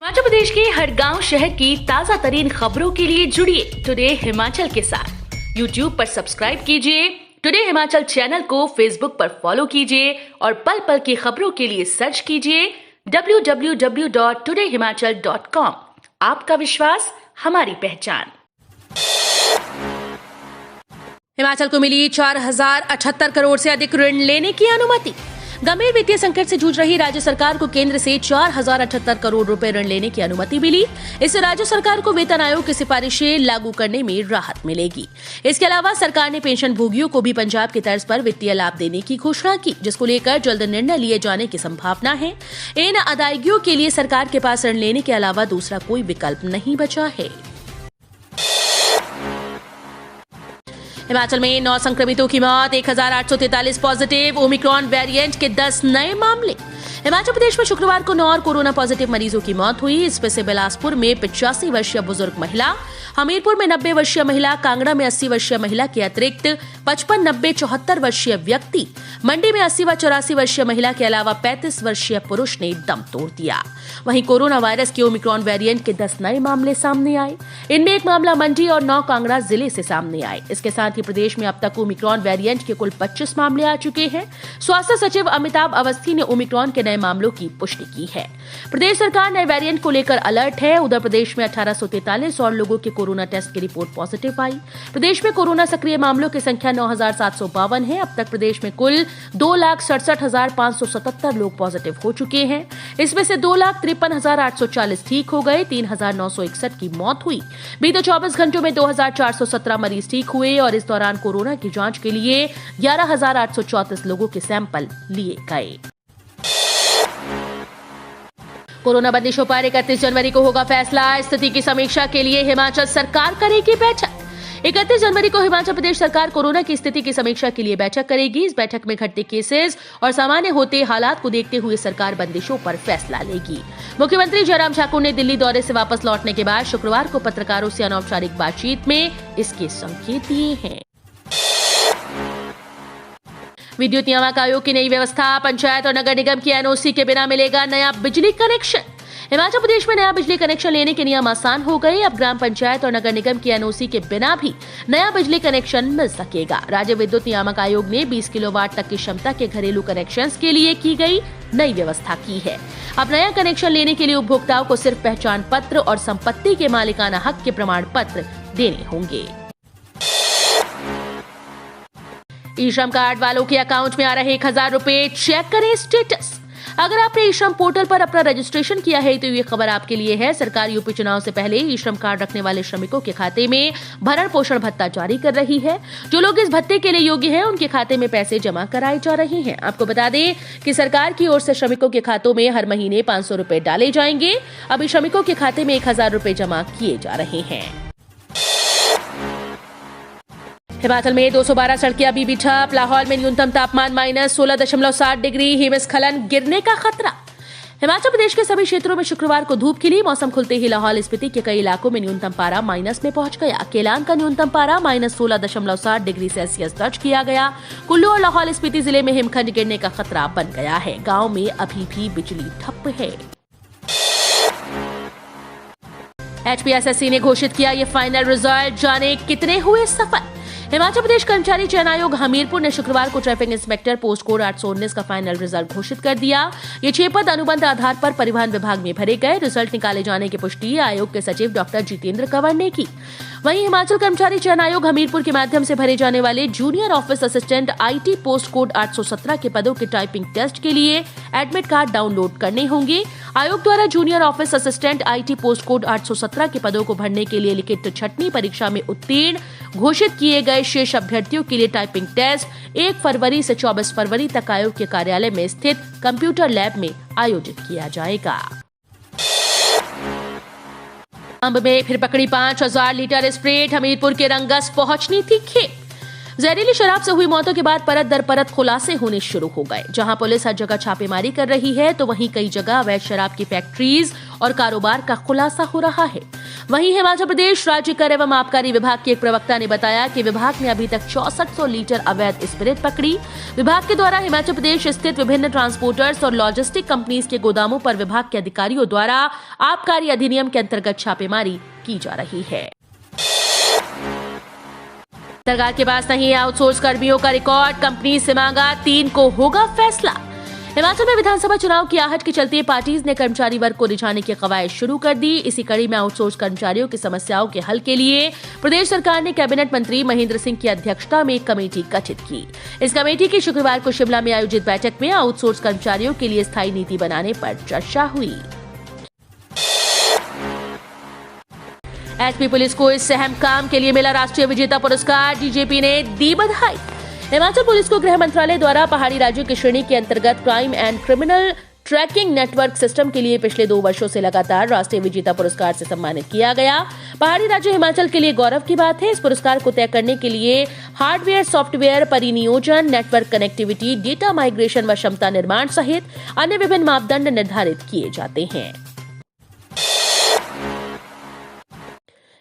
हिमाचल प्रदेश के हर गांव शहर की ताजा तरीन खबरों के लिए जुड़िए टुडे हिमाचल के साथ। यूट्यूब पर सब्सक्राइब कीजिए, टुडे हिमाचल चैनल को फेसबुक पर फॉलो कीजिए और पल पल की खबरों के लिए सर्च कीजिए www.todayhimachal.com। आपका विश्वास हमारी पहचान। हिमाचल को मिली 4078 करोड़ से अधिक ऋण लेने की अनुमति। गंभीर वित्तीय संकट से जूझ रही राज्य सरकार को केंद्र से 4078 करोड़ रुपए ऋण लेने की अनुमति मिली। इससे राज्य सरकार को वेतन आयोग की सिफारिशें लागू करने में राहत मिलेगी। इसके अलावा सरकार ने पेंशन भोगियों को भी पंजाब की तर्ज पर वित्तीय लाभ देने की घोषणा की, जिसको लेकर जल्द निर्णय लिए जाने की संभावना है। इन अदायगियों के लिए सरकार के पास ऋण लेने के अलावा दूसरा कोई विकल्प नहीं बचा है। हिमाचल में 9 संक्रमितों की मौत, 1843 पॉजिटिव, ओमिक्रॉन वेरिएंट के 10 नए मामले। हिमाचल प्रदेश में शुक्रवार को 9 और कोरोना पॉजिटिव मरीजों की मौत हुई। इसमें से बिलासपुर में 85 वर्षीय बुजुर्ग महिला, हमीरपुर में 90 वर्षीय महिला, कांगड़ा में 80 वर्षीय महिला के अतिरिक्त 55, 90, 74 वर्षीय व्यक्ति, मंडी में 80 व 84 वर्षीय महिला के अलावा 35 वर्षीय पुरुष ने दम तोड़ दिया। वहीं कोरोना वायरस के ओमिक्रॉन वेरिएंट के 10 नए मामले सामने आए। इनमें 1 मामला मंडी और 9 कांगड़ा जिले से सामने आए। इसके साथ ही प्रदेश में अब तक ओमिक्रॉन वेरिएंट के कुल 25 मामले आ चुके हैं। स्वास्थ्य सचिव अमिताभ अवस्थी ने ओमिक्रॉन के नए मामलों की पुष्टि की है। प्रदेश सरकार नए वेरिएंट को लेकर अलर्ट है। उधर प्रदेश में 1843 और लोगों के कोरोना टेस्ट की रिपोर्ट पॉजिटिव आई। प्रदेश में कोरोना सक्रिय मामलों की संख्या 9752 है। अब तक प्रदेश में कुल 2,67,577 लोग पॉजिटिव हो चुके हैं। इसमें से 2,53,840 ठीक हो गए, 3,961 की मौत हुई। बीते 24 घंटों में 2,417 मरीज ठीक हुए और इस दौरान कोरोना की जांच के लिए 11,834 लोगों के सैंपल लिए गए। कोरोना बंदिशों पर 31 जनवरी को होगा फैसला। स्थिति की समीक्षा के लिए हिमाचल सरकार करेगी बैठक। 31 जनवरी को हिमाचल प्रदेश सरकार कोरोना की स्थिति की समीक्षा के लिए बैठक करेगी। इस बैठक में घटते केसेस और सामान्य होते हालात को देखते हुए सरकार बंदिशों पर फैसला लेगी। मुख्यमंत्री जयराम ठाकुर ने दिल्ली दौरे से वापस लौटने के बाद शुक्रवार को पत्रकारों से अनौपचारिक बातचीत में इसके संकेत दिए हैं। विद्युत नियामक आयोग की नई व्यवस्था, पंचायत और नगर निगम की एनओसी के बिना मिलेगा नया बिजली कनेक्शन। हिमाचल प्रदेश में नया बिजली कनेक्शन लेने के नियम आसान हो गए। अब ग्राम पंचायत और नगर निगम की एनओसी के बिना भी नया बिजली कनेक्शन मिल सकेगा। राज्य विद्युत नियामक आयोग ने 20 किलोवाट तक की क्षमता के घरेलू कनेक्शंस के लिए की गई नई व्यवस्था की है। अब नया कनेक्शन लेने के लिए उपभोक्ताओं को सिर्फ पहचान पत्र और संपत्ति के मालिकाना हक के प्रमाण पत्र देने होंगे। ई श्रम कार्ड वालों के अकाउंट में आ रहे 1000 रुपए, चेक करें स्टेटस। अगर आपने ई श्रम पोर्टल पर अपना रजिस्ट्रेशन किया है तो ये खबर आपके लिए है। सरकार यूपी चुनाव से पहले ई श्रम कार्ड रखने वाले श्रमिकों के खाते में भरण पोषण भत्ता जारी कर रही है। जो लोग इस भत्ते के लिए योग्य हैं उनके खाते में पैसे जमा कराए जा रहे हैं। आपको बता दें कि सरकार की ओर से श्रमिकों के खातों में हर महीने 500 रुपए डाले जाएंगे। अभी श्रमिकों के खाते में 1000 रुपए जमा किए जा रहे हैं। हिमाचल में 212 सड़कें अभी भी ठप। लाहौल में न्यूनतम तापमान -16.7 डिग्री, हिमस्खलन गिरने का खतरा। हिमाचल प्रदेश के सभी क्षेत्रों में शुक्रवार को धूप खिली। मौसम खुलते ही लाहौल स्पीति के कई इलाकों में न्यूनतम पारा माइनस में पहुंच गया। केलांग का न्यूनतम पारा -16.7 डिग्री सेल्सियस दर्ज किया गया। कुल्लू और लाहौल स्पीति जिले में हिमखंड गिरने का खतरा बन गया है। गाँव में अभी भी बिजली ठप है। HPSSC ने घोषित किया ये फाइनल रिजल्ट, जाने कितने हुए सफल। हिमाचल प्रदेश कर्मचारी चयन आयोग हमीरपुर ने शुक्रवार को ट्रैफिक इंस्पेक्टर पोस्ट कोड 819 का फाइनल रिजल्ट घोषित कर दिया। ये 6 पद अनुबंध आधार पर परिवहन विभाग में भरे गए। रिजल्ट निकाले जाने की पुष्टि आयोग के सचिव डॉक्टर जितेंद्र कंवर ने की। वहीं हिमाचल कर्मचारी चयन आयोग हमीरपुर के माध्यम से भरे जाने वाले junior office assistant IT post code 817 के पदों के टाइपिंग टेस्ट के लिए एडमिट कार्ड डाउनलोड करने होंगे। आयोग द्वारा junior office assistant IT post code 817 के पदों को भरने के लिए लिखित 6वीं परीक्षा में उत्तीर्ण घोषित किए गए शेष अभ्यर्थियों के लिए टाइपिंग टेस्ट 1 फरवरी से 24 फरवरी तक आयोग के कार्यालय में स्थित कंप्यूटर लैब में आयोजित किया जाएगा। अंब में फिर पकड़ी 5000 लीटर स्प्रिट, हमीरपुर के रंगस पहुंचनी थी खेप। जहरीली शराब से हुई मौतों के बाद परत दर परत खुलासे होने शुरू हो गए। जहां पुलिस हर जगह छापेमारी कर रही है तो वहीं कई जगह अवैध शराब की फैक्ट्रीज और कारोबार का खुलासा हो रहा है। वहीं हिमाचल प्रदेश राज्य कर एवं आबकारी विभाग के एक प्रवक्ता ने बताया कि विभाग ने अभी तक 6400 लीटर अवैध स्पिरिट पकड़ी। विभाग के द्वारा हिमाचल प्रदेश स्थित विभिन्न ट्रांसपोर्टर्स और लॉजिस्टिक कंपनीज के गोदामों पर विभाग के अधिकारियों द्वारा आबकारी अधिनियम के अंतर्गत छापेमारी की जा रही है। सरकार के पास नहीं है आउटसोर्स कर्मियों का रिकॉर्ड, कंपनी से मांगा, 3 को होगा फैसला। हिमाचल में विधानसभा चुनाव की आहट के चलते पार्टीज ने कर्मचारी वर्ग को रिझाने की कवायद शुरू कर दी। इसी कड़ी में आउटसोर्स कर्मचारियों की समस्याओं के हल के लिए प्रदेश सरकार ने कैबिनेट मंत्री महेंद्र सिंह की अध्यक्षता में एक कमेटी गठित की। इस कमेटी की शुक्रवार को शिमला में आयोजित बैठक में आउटसोर्स कर्मचारियों के लिए स्थायी नीति बनाने पर चर्चा हुई। एसपी पुलिस को इस अहम काम के लिए मिला राष्ट्रीय विजेता पुरस्कार, डीजीपी ने दी बधाई। हिमाचल पुलिस को गृह मंत्रालय द्वारा पहाड़ी राज्यों की श्रेणी के अंतर्गत crime and criminal tracking network system के लिए पिछले 2 वर्षों से लगातार राष्ट्रीय विजेता पुरस्कार से सम्मानित किया गया। पहाड़ी राज्य हिमाचल के लिए गौरव की बात है। इस पुरस्कार को तय करने के लिए हार्डवेयर, सॉफ्टवेयर परिनियोजन, नेटवर्क कनेक्टिविटी, डेटा माइग्रेशन व क्षमता निर्माण सहित अन्य विभिन्न मापदंड निर्धारित किए जाते हैं।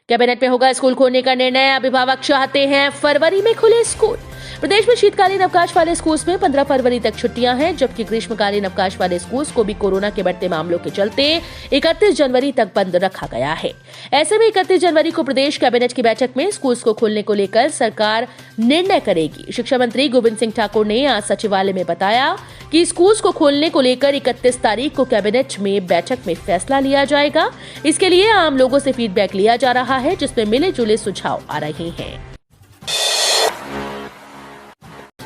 कैबिनेट में होगा स्कूल खोलने का निर्णय, अभिभावक चाहते हैं फरवरी में खुले स्कूल। प्रदेश में शीतकालीन अवकाश वाले स्कूल्स में 15 फरवरी तक छुट्टियां हैं, जबकि ग्रीष्मकालीन अवकाश वाले स्कूल्स को भी कोरोना के बढ़ते मामलों के चलते 31 जनवरी तक बंद रखा गया है। ऐसे में 31 जनवरी को प्रदेश कैबिनेट की बैठक में स्कूल्स को खोलने को लेकर सरकार निर्णय करेगी। शिक्षा मंत्री गोविंद सिंह ठाकुर ने आज सचिवालय में बताया कि स्कूल्स को खोलने को लेकर 31 तारीख को कैबिनेट में बैठक में फैसला लिया जाएगा। इसके लिए आम लोगों से फीडबैक लिया जा रहा है, जिसमें मिले जुले सुझाव आ रहे हैं।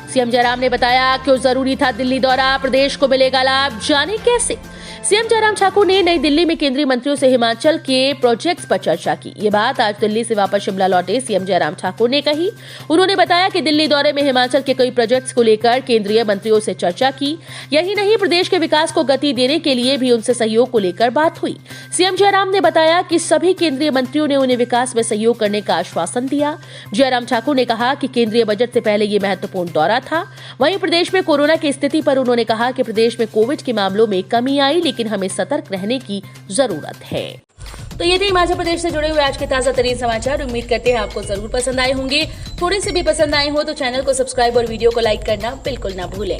सीएम जयराम ने बताया क्यों जरूरी था दिल्ली दौरा, प्रदेश को मिलेगा लाभ, जाने कैसे। सीएम जयराम ठाकुर ने नई दिल्ली में केंद्रीय मंत्रियों से हिमाचल के प्रोजेक्ट्स पर चर्चा की। ये बात आज दिल्ली से वापस शिमला लौटे सीएम जयराम ठाकुर ने कही। उन्होंने बताया कि दिल्ली दौरे में हिमाचल के कई प्रोजेक्ट्स को लेकर केंद्रीय मंत्रियों से चर्चा की। यही नहीं, प्रदेश के विकास को गति देने के लिए भी उनसे सहयोग को लेकर बात हुई। सीएम जयराम ने बताया कि सभी केंद्रीय मंत्रियों ने उन्हें विकास में सहयोग करने का आश्वासन दिया। जयराम ठाकुर ने कहा कि केंद्रीय बजट से पहले ये महत्वपूर्ण दौरा था। वहीं प्रदेश में कोरोना की स्थिति पर उन्होंने कहा कि प्रदेश में कोविड के मामलों में कमी आई, लेकिन हमें सतर्क रहने की जरूरत है। तो ये थे हिमाचल प्रदेश से जुड़े हुए आज के ताजा तरीन समाचार। उम्मीद करते हैं आपको जरूर पसंद आए होंगे। थोड़े से भी पसंद आए हो तो चैनल को सब्सक्राइब और वीडियो को लाइक करना बिल्कुल ना भूलें।